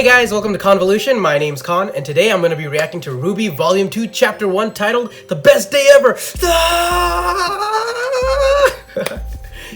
guys, welcome to Khanvolution. My name's Khan, and today I'm going to be reacting to RWBY Volume 2, Chapter 1, titled The Best Day Ever.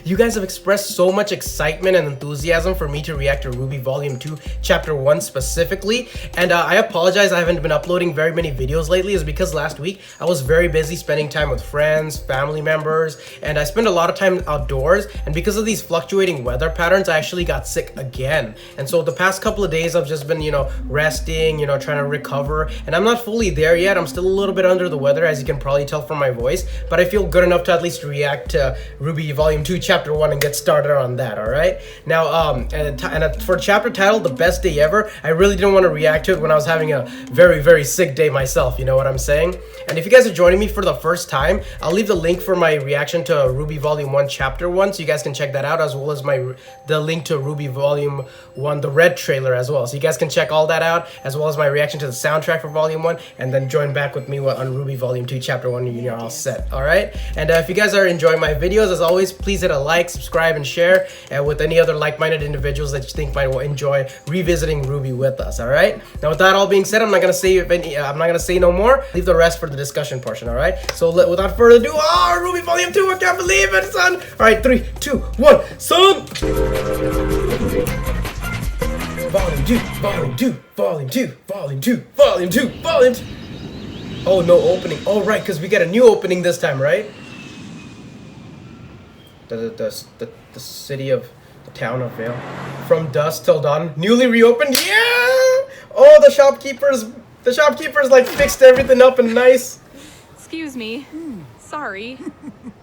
You guys have expressed so much excitement and enthusiasm for me to react to RWBY Volume 2, Chapter 1 specifically, and I apologize I haven't been uploading very many videos lately. It's because last week I was very busy spending time with friends, family members, and I spent a lot of time outdoors, and because of these fluctuating weather patterns, I actually got sick again. And so the past couple of days I've just been, resting, trying to recover, and I'm not fully there yet. I'm still a little bit under the weather, as you can probably tell from my voice, but I feel good enough to at least react to RWBY Volume 2, Chapter 1 and get started on that, alright? Now, for chapter title, The Best Day Ever, I really didn't want to react to it when I was having a very, very sick day myself, you know what I'm saying? And if you guys are joining me for the first time, I'll leave the link for my reaction to RWBY Volume 1, Chapter 1, so you guys can check that out, as well as the link to RWBY Volume 1, the Red trailer as well. So you guys can check all that out, as well as my reaction to the soundtrack for Volume 1, and then join back with me on RWBY Volume 2, Chapter 1, and you're all set, alright? And if you guys are enjoying my videos, as always, please hit a like, subscribe, and share with any other like-minded individuals that you think might enjoy revisiting RWBY with us. All right. Now, with that all being said, I'm not gonna say no more. Leave the rest for the discussion portion. All right. So without further ado, RWBY Volume 2. I can't believe it, son. All right, 3, 2, 1, son. Volume 2, Volume 2, Volume 2, Volume 2, Volume 2, Volume 2. Oh, no opening. Oh, right, because we get a new opening this time, right? The city of the town of Vale. From dusk till dawn. Newly reopened. Yeah! Oh, the shopkeepers like fixed everything up and nice. Excuse me. Sorry. I'm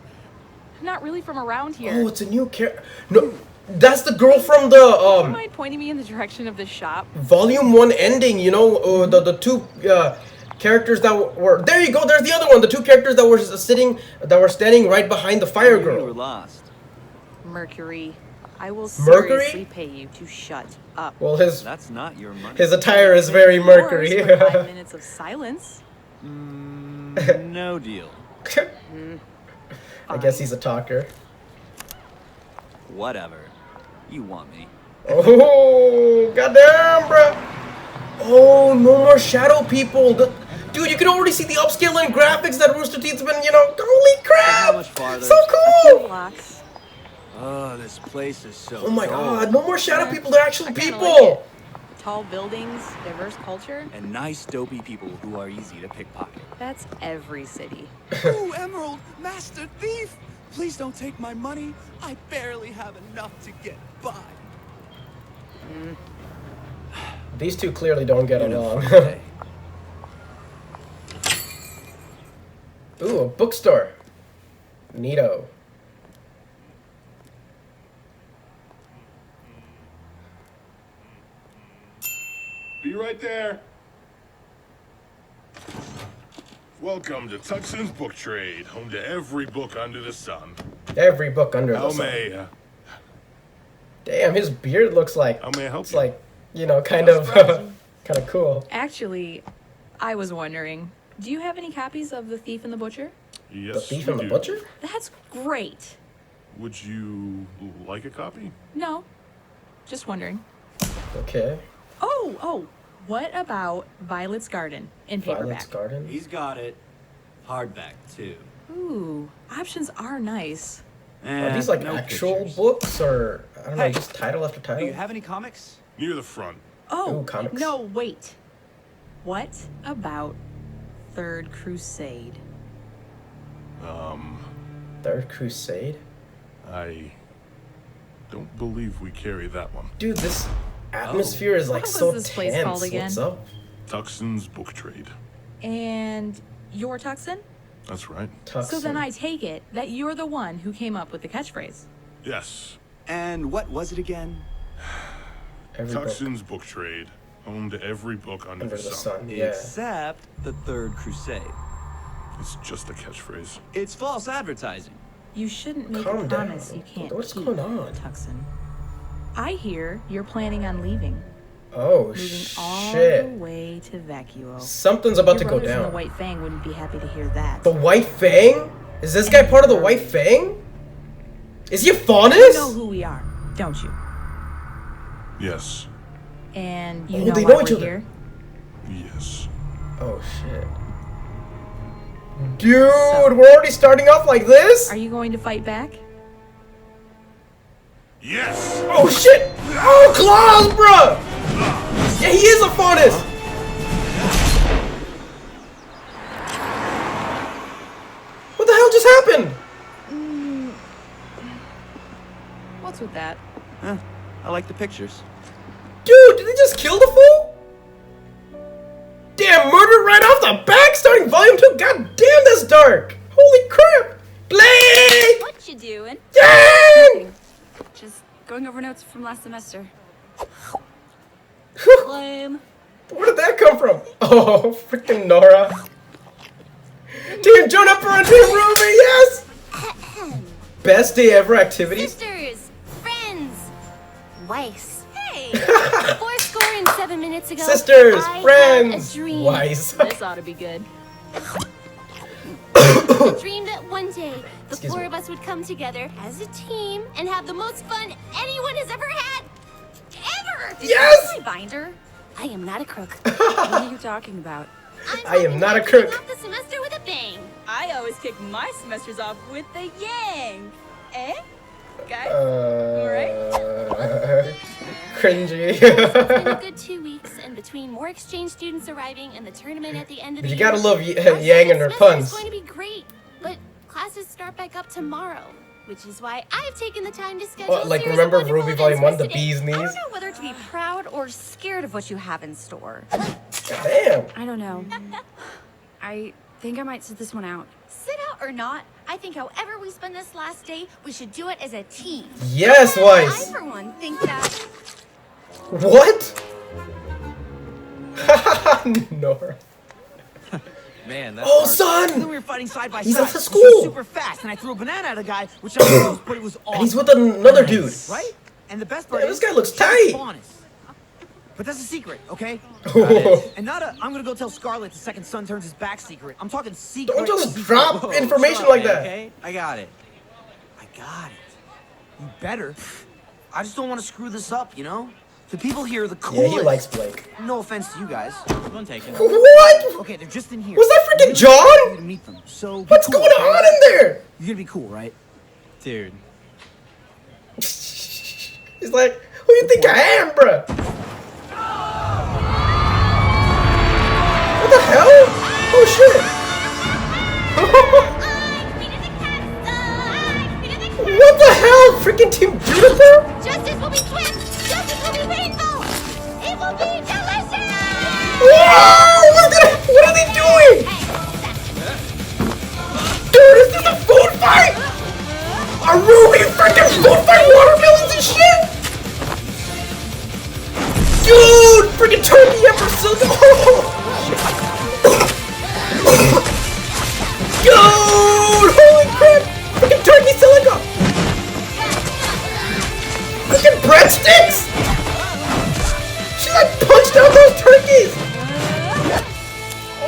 not really from around here. Oh, it's a new character. No, that's the girl from the Do you mind pointing me in the direction of the shop? Volume 1 ending, the two characters that were there. You go. There's the other one. The two characters that were standing right behind the fire girl. You were lost. Mercury, I will Mercury? seriously pay you to shut up. Well, That's not your money. his attire is very Mercury. Yours for 5 minutes of silence. No deal. I guess he's a talker. Whatever. You want me. Oh, goddamn, bro. Oh, no more shadow people. Dude, you can already see the upscaling graphics that Roost Teeth's been, holy crap! How much farther? So cool! Blocks. Oh, this place is so Oh my dull. god, no more shadow people, they're actual I kinda people! like it. Tall buildings, diverse culture. And nice, dopey people who are easy to pickpocket. That's every city. Ooh, Emerald, Master Thief! Please don't take my money. I barely have enough to get by. These two clearly don't get along. Okay. Ooh, a bookstore. Neato. Be right there. Welcome to Tuckson's Book Trade, home to every book under the sun. Every book under the How sun. may Damn, his beard looks like How may I help it's you? like, kind of cool. Actually, I was wondering, do you have any copies of The Thief and the Butcher? Yes, The Thief we and the do. Butcher? That's great. Would you like a copy? No, just wondering. Okay. Oh, what about Violet's Garden in paperback? Violet's Garden. He's got it. Hardback, too. Ooh, options are nice. Are these like no actual pictures. books, or I don't know, Hey, just title after Do title? you have any comics? Near the front. Oh, Ooh, comics. no, wait. What about Third Crusade? Third Crusade? I don't believe we carry that one. Dude, this atmosphere is like What was so this place tense. called again? What's up? Tuckson's Book Trade. And you're Tuxon? That's right. So then Tucson. I take it that you're the one who came up with the catchphrase. Yes. And what was it again? Every book Tuckson's Book Trade, home to every book under under the the sun. sun. Yeah. Except the Third Crusade. It's just a catchphrase. It's false advertising. You shouldn't make Calm a down. promise you can't What's keep, going on? Tuxon. I hear you're planning on leaving. Oh Moving all shit. the way to Vacuo. Something's about Your to go brothers in the down. White Fang wouldn't be happy to hear that. The White Fang? Is this guy part of the White Fang? Is he a You Faunus? know who we are, don't you? Yes. And you Oh, know they why know each we're other. here? Yes. Oh shit. Dude, we're already starting off like this? Are you going to fight back? Yes! Oh shit! Oh, claws, bruh! Yeah, he is a faunus! What the hell just happened? What's with that? I like the pictures. Dude, did they just kill the fool? Damn, murder right off the back, starting volume 2. God damn, that's dark. Holy crap. Blake! What you doing? Dang! Just going over notes from last semester. Whew, Lame. where did that come from? Oh, freaking Nora. Team Jonah for Team Ruby, yes! Best day ever activities? Sisters, friends, wives. Hey. 7 minutes ago, Sisters, I friends, had a dream. wise. This ought to be good. I dreamed that one day the Excuse four me. of us would come together as a team and have the most fun anyone has ever had. Ever! Yes! My binder. I am not a crook. What are you talking about? I am not a kicking crook. off the semester with a bang. I always kick my semesters off with the yang. Eh? Guys? Cringy. It's been a good 2 weeks, and between more exchange students arriving and the tournament at the end of the You year, gotta love our Yang and her semester puns. is going to be great, but classes start back up tomorrow, which is why I've taken the time to schedule. What, a like series remember of wonderful Ruby Volume 1, events the for today. bee's I knees? don't know whether to be proud or scared of what you have in store. Damn. I don't know. I think I might sit this one out. Sit out or not, I think however we spend this last day, we should do it as a team. Yes, I, Wise. for one, think that. What? Nora. Man, that's Oh, hard. son! Then we were fighting side by He's side. at the which school. was super fast, and I threw a banana at a guy, which I close, but it was awesome. And he's with another dude. Right? And the best part Yeah, is, this guy looks she's tight. honest. But that's a secret, okay? Don't And not a, I'm gonna go tell Scarlett the second son turns his back secret. I'm talking secret. just secret. drop Whoa, information shut up, like man, that. Okay, I got it. I got it. You better. I just don't want to screw this up, you know? The people here are the Yeah, coolest. he likes Blake. No offense to you guys. One taken. What? Okay, they're just in here. Was that freaking I'm John? really excited to meet them. So be What's cool, going okay? on in there? You're gonna be cool, right? Dude. He's like, who you think I am, bruh? What the hell? Oh shit. What the hell? Freaking Team Juniper? Justice will be swift. Justice will be painful. It will be delicious. Whoa! What are they doing? Dude, is this a food fight? A Ruby freaking food fight watermelons and shit? Dude, freaking turkey emperor silver. Dude, holy crap! Freaking turkey silica! Freaking breadsticks! She like punched out those turkeys!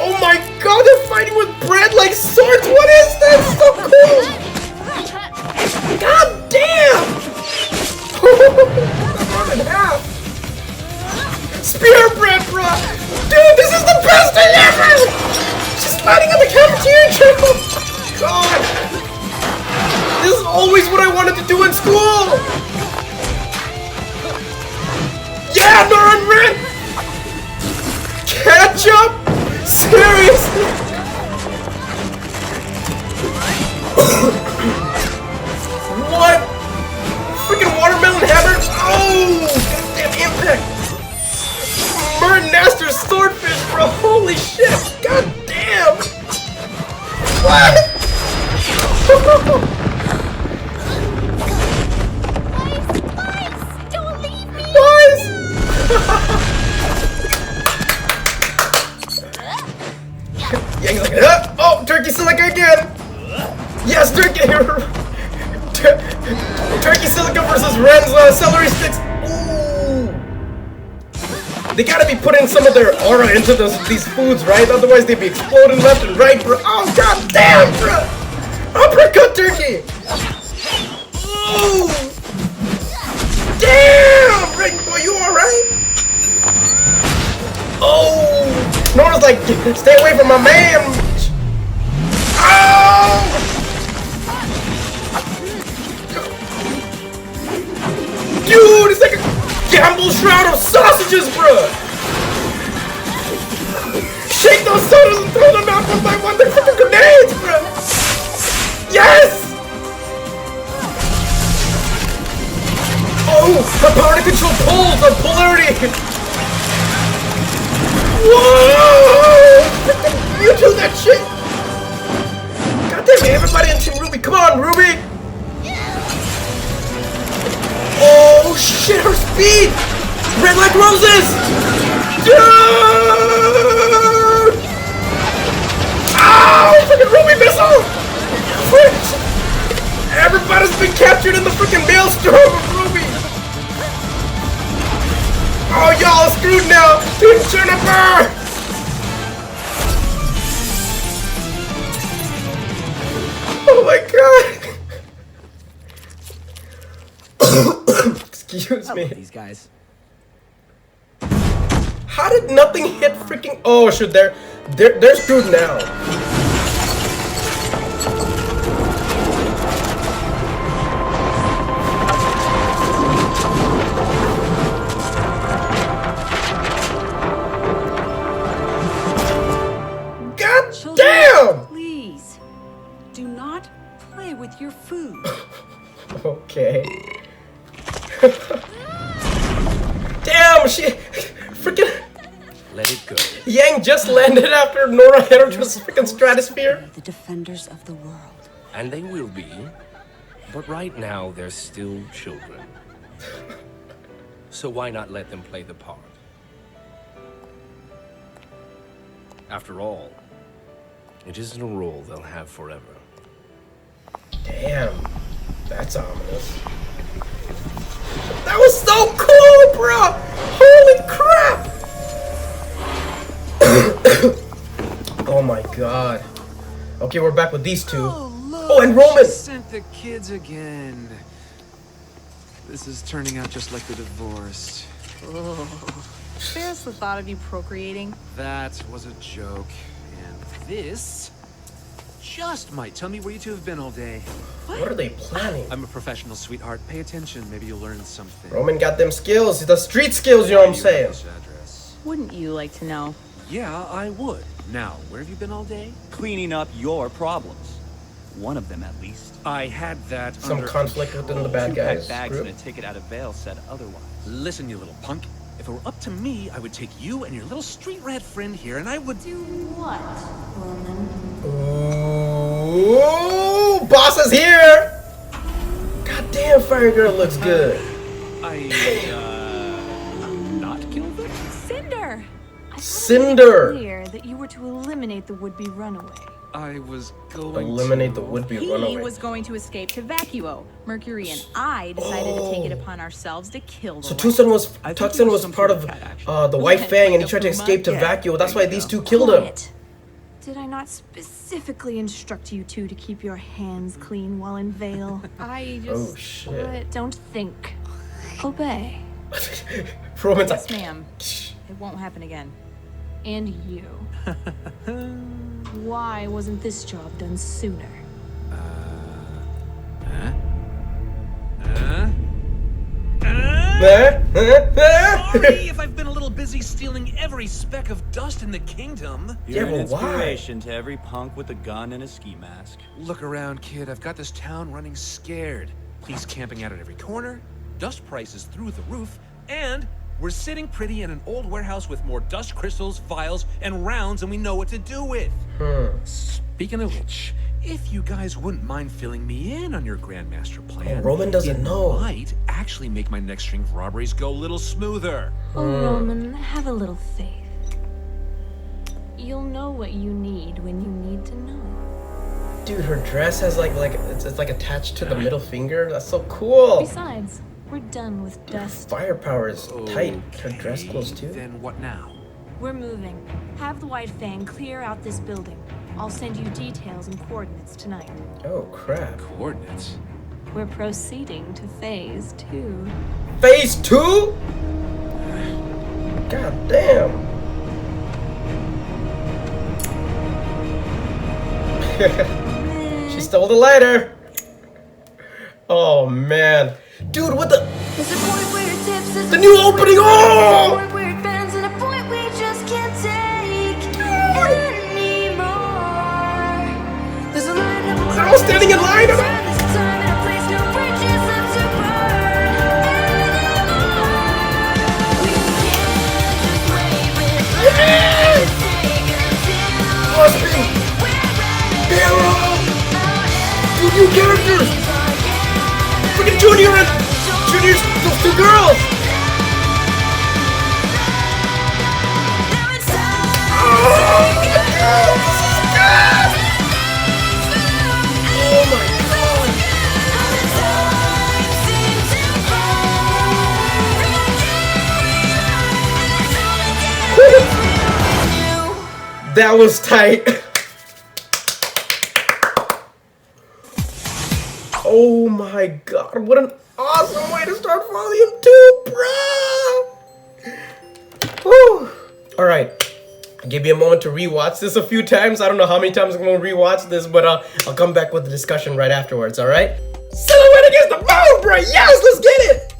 Oh my god, they're fighting with bread like swords! What is this? So cool! God damn! One and a half! Spear bread, bro! Dude, this is the best thing ever! She's fighting on the cafeteria table! God! This is always what I wanted to do in school! Yeah, Nora Red! Ketchup? Seriously? What? Freaking watermelon hammer? Oh! Goddamn impact! Martin Astor's swordfish, bro! Holy shit! God damn! What? Guys, don't leave me. Guys! Yang's like, oh, turkey silica again! Yes, turkey! Turkey silica versus Ren's celery sticks! Ooh! They gotta be putting some of their aura into these foods, right? Otherwise they'd be exploding left and right, bro. Oh, god damn, bro! Uppercut turkey! Ooh! Damn! Right, boy, you alright? Stay away from my man! Oh! Dude, it's like a gamble shroud of sausages, bruh! Shake those sodas and throw them out one by one. They're fucking grenades, bruh! Yes! Oh, her power to control poles or polarity! Whoa! You do that shit! God damn it, everybody in Team RWBY, come on, RWBY! Oh shit, her speed! Red like roses! Dude! Ow! Fucking RWBY missile! Frick! Everybody's been captured in the freaking maelstrom of RWBY! Oh, y'all are screwed now! Team Jennifer! Oh my god! Excuse me. These guys. How did nothing hit freaking? Oh shoot! They're screwed now. God damn! Please, do not play with your food. Okay. Damn, she freaking Let it go. Yang just landed after Nora hit her to the freaking stratosphere. The defenders of the world. And they will be. But right now, they're still children. So why not let them play the part? After all, it isn't a role they'll have forever. Damn, that's ominous. That was so cool, bro! Holy crap! Oh my god. Okay, we're back with these two. Oh, and Roman! Sent the kids again. This is turning out just like the divorce. There's the thought of you procreating. That was a joke. And this just might tell me where you two have been all day. What are they planning? I'm a professional, sweetheart. Pay attention. Maybe you'll learn something. Roman got them skills. The street skills, you know what I'm saying? This address. Wouldn't you like to know? Yeah, I would. Now, where have you been all day? Cleaning up your problems. One of them, at least. I had that Some under conflict control. within the bad guys. Bags group. and a ticket out of bail said otherwise. Listen, you little punk. If it were up to me, I would take you and your little street rat friend here, and I would Do what, Roman? Ooh, boss is here! God damn, Fire Girl looks good. not kill them? Cinder! Cinder! Clear that you were to eliminate the would-be runaway. I was going Eliminate the to... would-be He runaway. was going to escape to Vacuo. Mercury and I decided to take it upon ourselves to kill the So rat. Tucson was part of the White Fang, and he tried to escape to Vacuo. That's why these two killed him. Quiet. Did I not specifically instruct you two to keep your hands clean while in Vale? I just... Oh shit. Don't think. Obey. Roman's Yes, like, ma'am. It won't happen again. And you. Why wasn't this job done sooner? Sorry if I've been a little busy stealing every speck of dust in the kingdom. Yeah, You're an but why? inspiration to every punk with a gun and a ski mask. Look around, kid. I've got this town running scared. Police camping out at every corner, dust prices through the roof, and we're sitting pretty in an old warehouse with more dust crystals, vials, and rounds than we know what to do with. Speaking of which, if you guys wouldn't mind filling me in on your Grandmaster plan, Oh, Roman doesn't know. It might actually make my next string of robberies go a little smoother. Oh, Roman, have a little faith. You'll know what you need when you need to know. dude, her dress has like it's like attached to the middle finger. That's so cool. Besides, we're done with dust. Firepower is tight. Her dress clothes too. Then what now? We're moving. Have the White Fang clear out this building. I'll send you details and coordinates tonight. Oh crap. Coordinates? We're proceeding to phase 2. Phase 2? God damn. She stole the lighter. Oh man, dude, what the? The new opening. Oh! They're all standing in line. Two new characters! Freaking Junior and Junior's those two girls! Oh my god! That was tight. Oh my god, what an awesome way to start volume 2, bro! Woo! Alright, I gave you a moment to rewatch this a few times. I don't know how many times I'm gonna rewatch this, but I'll come back with the discussion right afterwards, alright? Silhouette against the moon, bro! Yes, let's get it!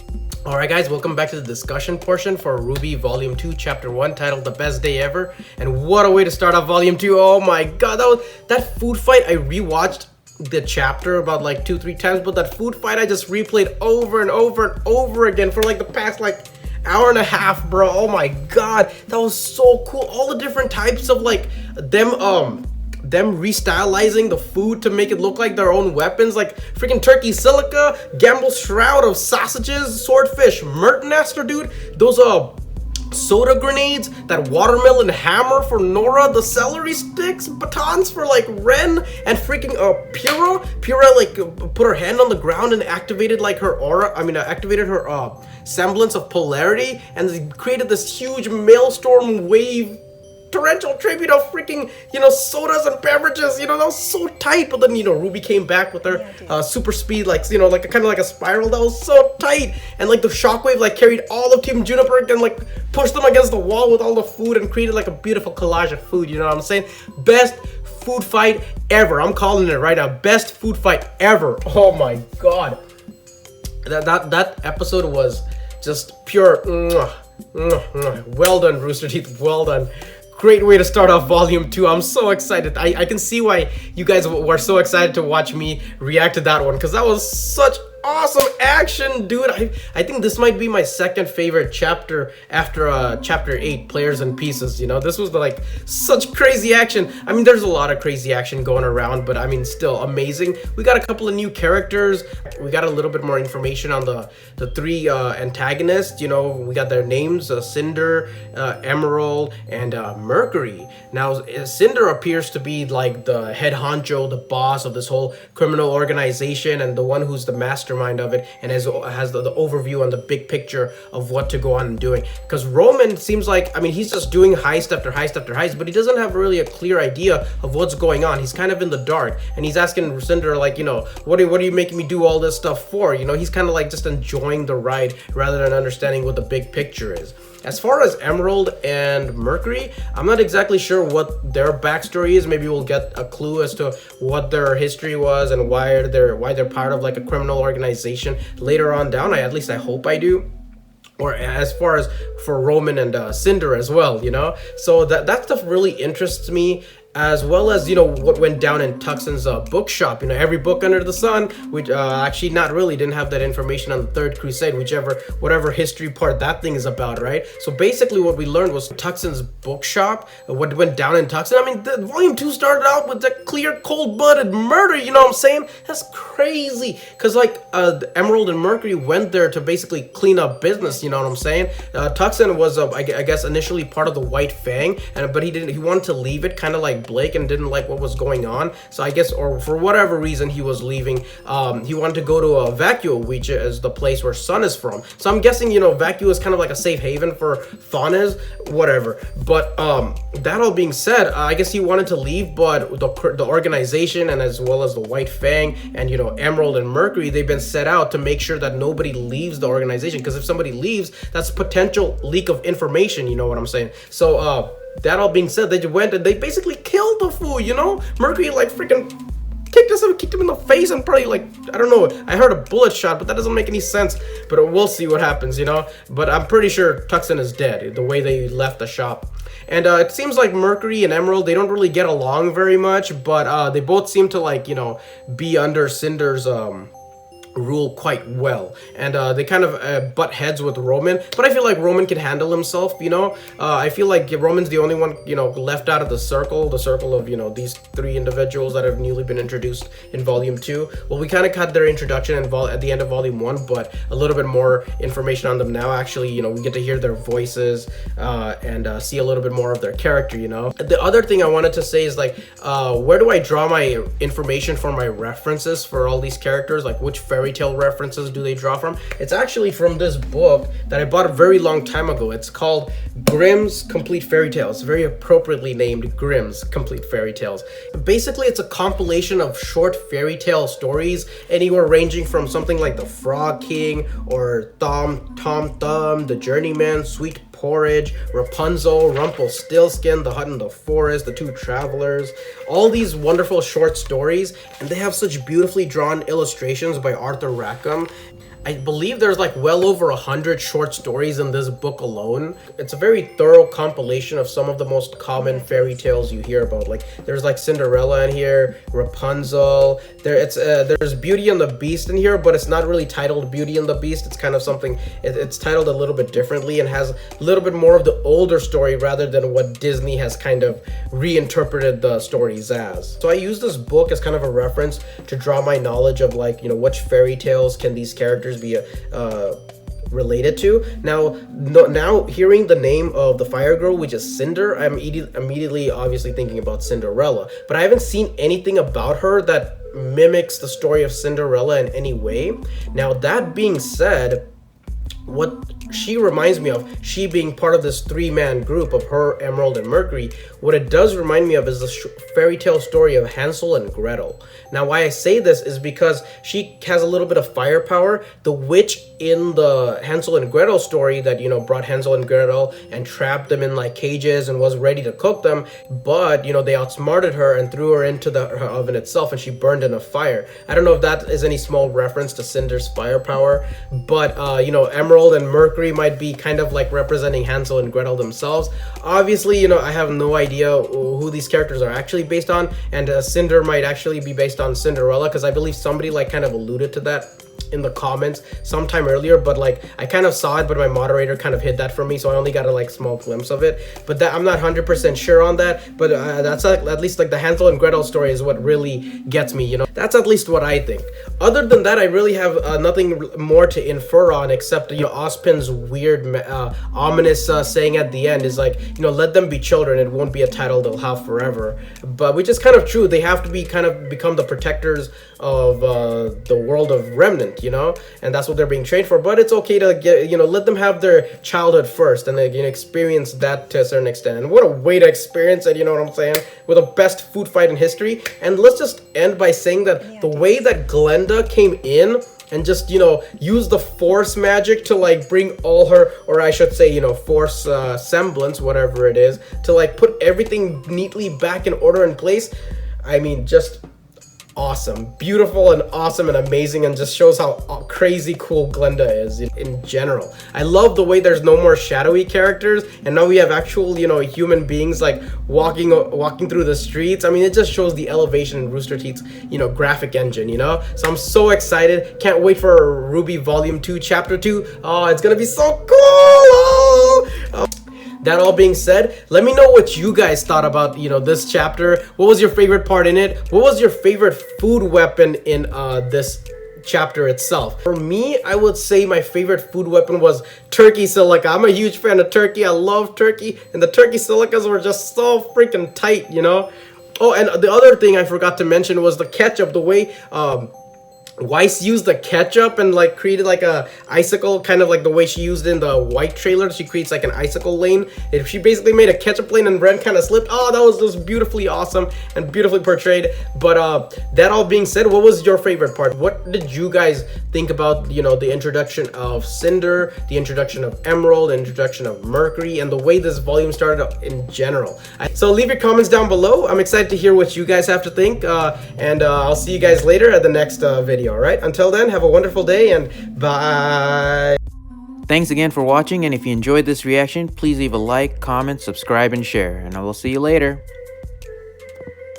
Alright guys, welcome back to the discussion portion for RWBY Volume 2, Chapter 1, titled The Best Day Ever. And what a way to start off Volume 2, oh my god, that food fight. I rewatched the chapter about like 2-3 times, but that food fight I just replayed over and over and over again for like the past like hour and a half, bro. Oh my god, that was so cool. All the different types of like them restylizing the food to make it look like their own weapons, like freaking turkey silica, Gamble's shroud of sausages, swordfish, Mert Nester, dude. Those soda grenades, that watermelon hammer for Nora, the celery sticks, batons for like Ren, and freaking Pyrrha like put her hand on the ground and activated like her aura, activated her semblance of polarity, and created this huge maelstrom wave torrential tribute of freaking, sodas and beverages, that was so tight. But then, RWBY came back with her super speed, like, like kind of like a spiral. That was so tight. And like the shockwave like carried all of Team Juniper and like pushed them against the wall with all the food and created like a beautiful collage of food, you know what I'm saying? Best food fight ever. I'm calling it right now. Best food fight ever. Oh my god. That episode was just pure well done, Rooster Teeth, well done. Great way to start off Volume 2. I'm so excited. I can see why you guys were so excited to watch me react to that one, because that was such awesome action, dude. I think this might be my second favorite chapter after chapter 8, Players and Pieces. This was like such crazy action. There's a lot of crazy action going around, but still amazing. We got a couple of new characters. We got a little bit more information on the three antagonists. We got their names, Cinder, Emerald, and Mercury. Now Cinder appears to be like the head honcho, the boss of this whole criminal organization, and the one who's the mastermind of it, and has the overview on the big picture of what to go on and doing. Because Roman seems like, he's just doing heist after heist after heist, but he doesn't have really a clear idea of what's going on. He's kind of in the dark, and he's asking Cinder like, what are you making me do all this stuff for? He's kind of like just enjoying the ride rather than understanding what the big picture is. As far as Emerald and Mercury, I'm not exactly sure what their backstory is. Maybe we'll get a clue as to what their history was and why they're part of like a criminal organization later on down. At least I hope I do. Or as far as for Roman and Cinder as well, So that stuff really interests me. As well as, what went down in Tuxon's bookshop. Every book under the sun, which actually not really, didn't have that information on the Third Crusade, whatever history part that thing is about, right? So basically what we learned was Tuxon's bookshop, what went down in Tuxon. The Volume 2 started out with the clear, cold-blooded murder, you know what I'm saying? That's crazy. Because, Emerald and Mercury went there to basically clean up business, you know what I'm saying? Tuxon was, I guess, initially part of the White Fang, but he wanted to leave it, kind of like Blake, and didn't like what was going on. So I guess, or for whatever reason he was leaving, he wanted to go to Vacuo, which is the place where Sun is from. So I'm guessing, Vacuo is kind of like a safe haven for Thon is, whatever. But that all being said, I guess he wanted to leave, but the organization, and as well as the White Fang and Emerald and Mercury, they've been set out to make sure that nobody leaves the organization, because if somebody leaves, that's potential leak of information, you know what I'm saying? So that all being said, they went and they basically killed the fool, you know? Mercury like freaking kicked him in the face and probably like, I don't know, I heard a bullet shot, but that doesn't make any sense. But we'll see what happens, you know? But I'm pretty sure Tuxin is dead, the way they left the shop. And it seems like Mercury and Emerald, they don't really get along very much, but they both seem to like, you know, be under Cinder's rule quite well, and they kind of butt heads with Roman, but I feel like Roman can handle himself, you know. I feel like Roman's the only one, you know, left out of the circle of, you know, these three individuals that have newly been introduced in volume 2. Well, we kind of cut their introduction at the end of volume 1, but a little bit more information on them now. Actually, you know, we get to hear their voices and see a little bit more of their character, you know. The other thing I wanted to say is like, where do I draw my information for my references for all these characters? Like, which fairy tale references do they draw from? It's actually from this book that I bought a very long time ago. It's called Grimm's Complete Fairy Tales, very appropriately named Grimm's Complete Fairy Tales. Basically, it's a compilation of short fairy tale stories, anywhere ranging from something like the Frog King or Tom Thumb, the Journeyman, Sweet Porridge, Rapunzel, Rumpelstiltskin, The Hut in the Forest, The Two Travelers, all these wonderful short stories, and they have such beautifully drawn illustrations by Arthur Rackham. I believe there's like well over 100 short stories in this book alone. It's a very thorough compilation of some of the most common fairy tales you hear about. Like there's like Cinderella in here, Rapunzel. There's Beauty and the Beast in here, but it's not really titled Beauty and the Beast. It's kind of something. It's titled a little bit differently and has a little bit more of the older story rather than what Disney has kind of reinterpreted the stories as. So I use this book as kind of a reference to draw my knowledge of like, you know, which fairy tales can these characters be related to. Now hearing the name of the fire girl, which is Cinder, I'm immediately obviously thinking about Cinderella, but I haven't seen anything about her that mimics the story of Cinderella in any way. Now that being said, what she reminds me of, she being part of this three-man group of her, Emerald, and Mercury, what it does remind me of is the fairy tale story of Hansel and Gretel. Now, why I say this is because she has a little bit of firepower. The witch in the Hansel and Gretel story that, you know, brought Hansel and Gretel and trapped them in like cages and was ready to cook them, but, you know, they outsmarted her and threw her into her oven itself and she burned in a fire. I don't know if that is any small reference to Cinder's firepower, but, you know, Emerald and Mercury might be kind of like representing Hansel and Gretel themselves. Obviously, you know, I have no idea who these characters are actually based on, and Cinder might actually be based on Cinderella, because I believe somebody like kind of alluded to that in the comments sometime earlier, but like I kind of saw it, but my moderator kind of hid that from me, so I only got a like small glimpse of it. But that I'm not 100% sure on that, but that's at least like the Hansel and Gretel story is what really gets me, you know. That's at least what I think. Other than that, I really have nothing more to infer on, except, you know, Ozpin's weird ominous saying at the end is like, you know, let them be children, it won't be a title they'll have forever. But which is kind of true. They have to be kind of become the protectors of the world of Remnant, you know, and that's what they're being trained for. But it's okay to get, you know, let them have their childhood first and then, you know, experience that to a certain extent. And what a way to experience it, you know what I'm saying, with the best food fight in history. And let's just end by saying that the way that Glenda came in and just, you know, use the force magic to like bring all her, or I should say, you know, force semblance, whatever it is, to like put everything neatly back in order in place. I mean, just awesome, beautiful and awesome and amazing, and just shows how crazy cool Glenda is in general. I love the way there's no more shadowy characters and now we have actual, you know, human beings like walking through the streets. I mean, it just shows the elevation in Rooster Teeth's, you know, graphic engine, you know. So I'm so excited, can't wait for RWBY Volume 2 Chapter 2. Oh, it's gonna be so cool. That all being said, let me know what you guys thought about, you know, this chapter. What was your favorite part in it? What was your favorite food weapon in this chapter itself? For me, I would say my favorite food weapon was turkey silica. I'm a huge fan of turkey. I love turkey, and the turkey silicas were just so freaking tight, you know. Oh, and the other thing I forgot to mention was the ketchup. The way Weiss used the ketchup and like created like a icicle, kind of like the way she used in the White trailer. She creates like an icicle lane. If she basically made a ketchup lane and Ren kind of slipped. Oh, that was just beautifully awesome and beautifully portrayed. But that all being said, what was your favorite part? What did you guys think about, you know, the introduction of Cinder, the introduction of Emerald, the introduction of Mercury, and the way this volume started in general? So leave your comments down below. I'm excited to hear what you guys have to think, and I'll see you guys later at the next video. All right, until then, have a wonderful day and bye. Thanks again for watching, and if you enjoyed this reaction, please leave a like, comment, subscribe, and share, and I will see you later.